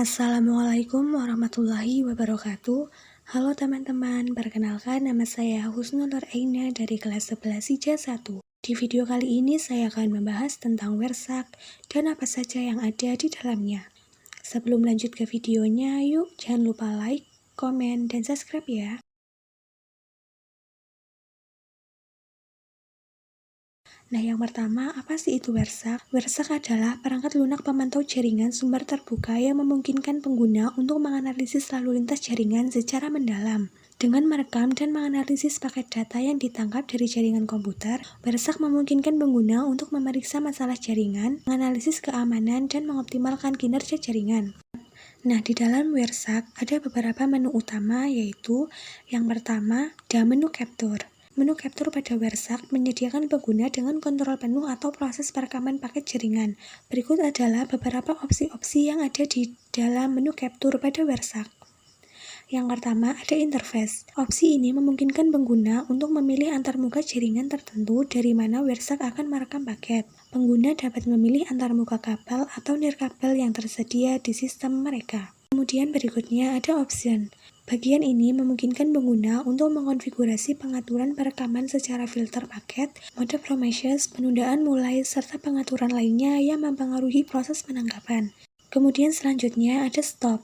Assalamualaikum warahmatullahi wabarakatuh. Halo teman-teman, perkenalkan nama saya Husnul Nur Aina dari kelas 11 IJA 1. Di video kali ini saya akan membahas tentang Wersak dan apa saja yang ada di dalamnya. Sebelum lanjut ke videonya, yuk jangan lupa like, komen, dan subscribe ya. Nah, yang pertama, apa sih itu Wersak? Wersak adalah perangkat lunak pemantau jaringan sumber terbuka yang memungkinkan pengguna untuk menganalisis lalu lintas jaringan secara mendalam. Dengan merekam dan menganalisis paket data yang ditangkap dari jaringan komputer, Wersak memungkinkan pengguna untuk memeriksa masalah jaringan, menganalisis keamanan, dan mengoptimalkan kinerja jaringan. Nah, di dalam Wersak ada beberapa menu utama, yaitu yang pertama, ada menu capture. Menu capture pada Wersak menyediakan pengguna dengan kontrol penuh atau proses perekaman paket jaringan. Berikut adalah beberapa opsi-opsi yang ada di dalam menu capture pada Wersak. Yang pertama, ada interface. Opsi ini memungkinkan pengguna untuk memilih antarmuka jaringan tertentu dari mana Wersak akan merekam paket. Pengguna dapat memilih antarmuka kabel atau nirkabel yang tersedia di sistem mereka. Kemudian berikutnya ada option. Bagian ini memungkinkan pengguna untuk mengkonfigurasi pengaturan perekaman secara filter paket, mode promises, penundaan mulai, serta pengaturan lainnya yang mempengaruhi proses penangkapan. Kemudian selanjutnya ada stop.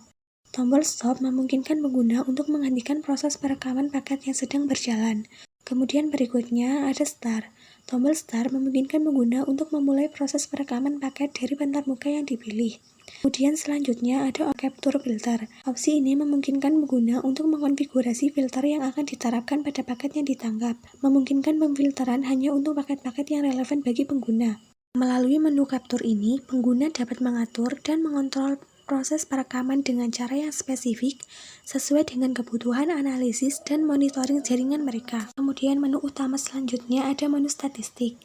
Tombol stop memungkinkan pengguna untuk menghentikan proses perekaman paket yang sedang berjalan. Kemudian berikutnya ada start. Tombol start memungkinkan pengguna untuk memulai proses perekaman paket dari antarmuka yang dipilih. Kemudian selanjutnya ada capture filter. Opsi ini memungkinkan pengguna untuk mengkonfigurasi filter yang akan diterapkan pada paket yang ditangkap, memungkinkan pemfilteran hanya untuk paket-paket yang relevan bagi pengguna. Melalui menu capture ini, pengguna dapat mengatur dan mengontrol proses perekaman dengan cara yang spesifik sesuai dengan kebutuhan analisis dan monitoring jaringan mereka. Kemudian menu utama selanjutnya ada menu statistik.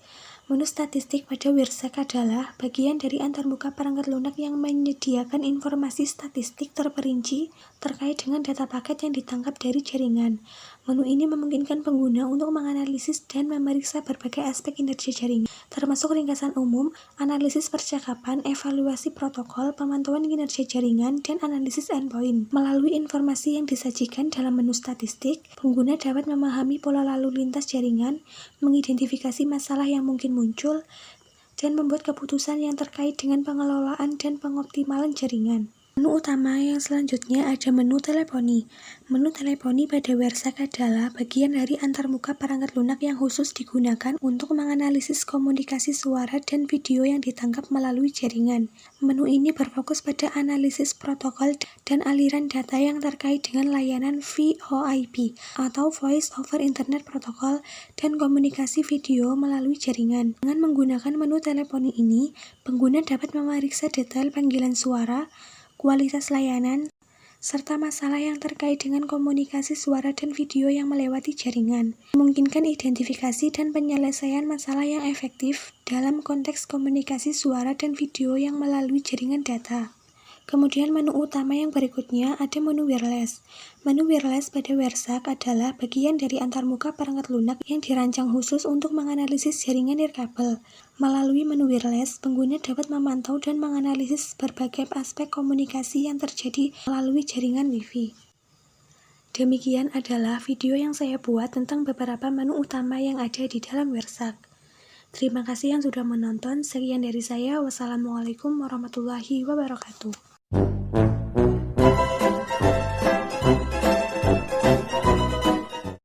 Menu statistik pada Wersak adalah bagian dari antarmuka perangkat lunak yang menyediakan informasi statistik terperinci terkait dengan data paket yang ditangkap dari jaringan. Menu ini memungkinkan pengguna untuk menganalisis dan memeriksa berbagai aspek kinerja jaringan, termasuk ringkasan umum, analisis percakapan, evaluasi protokol, pemantauan kinerja jaringan, dan analisis endpoint. Melalui informasi yang disajikan dalam menu statistik, pengguna dapat memahami pola lalu lintas jaringan, mengidentifikasi masalah yang mungkin muncul, dan membuat keputusan yang terkait dengan pengelolaan dan pengoptimalan jaringan. Menu utama yang selanjutnya ada menu teleponi. Menu teleponi pada Wersak adalah bagian dari antarmuka perangkat lunak yang khusus digunakan untuk menganalisis komunikasi suara dan video yang ditangkap melalui jaringan. Menu ini berfokus pada analisis protokol dan aliran data yang terkait dengan layanan VoIP atau Voice over Internet Protocol dan komunikasi video melalui jaringan. Dengan menggunakan menu teleponi ini, pengguna dapat memeriksa detail panggilan suara, kualitas layanan, serta masalah yang terkait dengan komunikasi suara dan video yang melewati jaringan. Memungkinkan identifikasi dan penyelesaian masalah yang efektif dalam konteks komunikasi suara dan video yang melalui jaringan data. Kemudian menu utama yang berikutnya ada menu wireless. Menu wireless pada Wersak adalah bagian dari antarmuka perangkat lunak yang dirancang khusus untuk menganalisis jaringan nirkabel. Melalui menu wireless, pengguna dapat memantau dan menganalisis berbagai aspek komunikasi yang terjadi melalui jaringan Wi-Fi. Demikian adalah video yang saya buat tentang beberapa menu utama yang ada di dalam Wersak. Terima kasih yang sudah menonton. Sekian dari saya. Wassalamualaikum warahmatullahi wabarakatuh.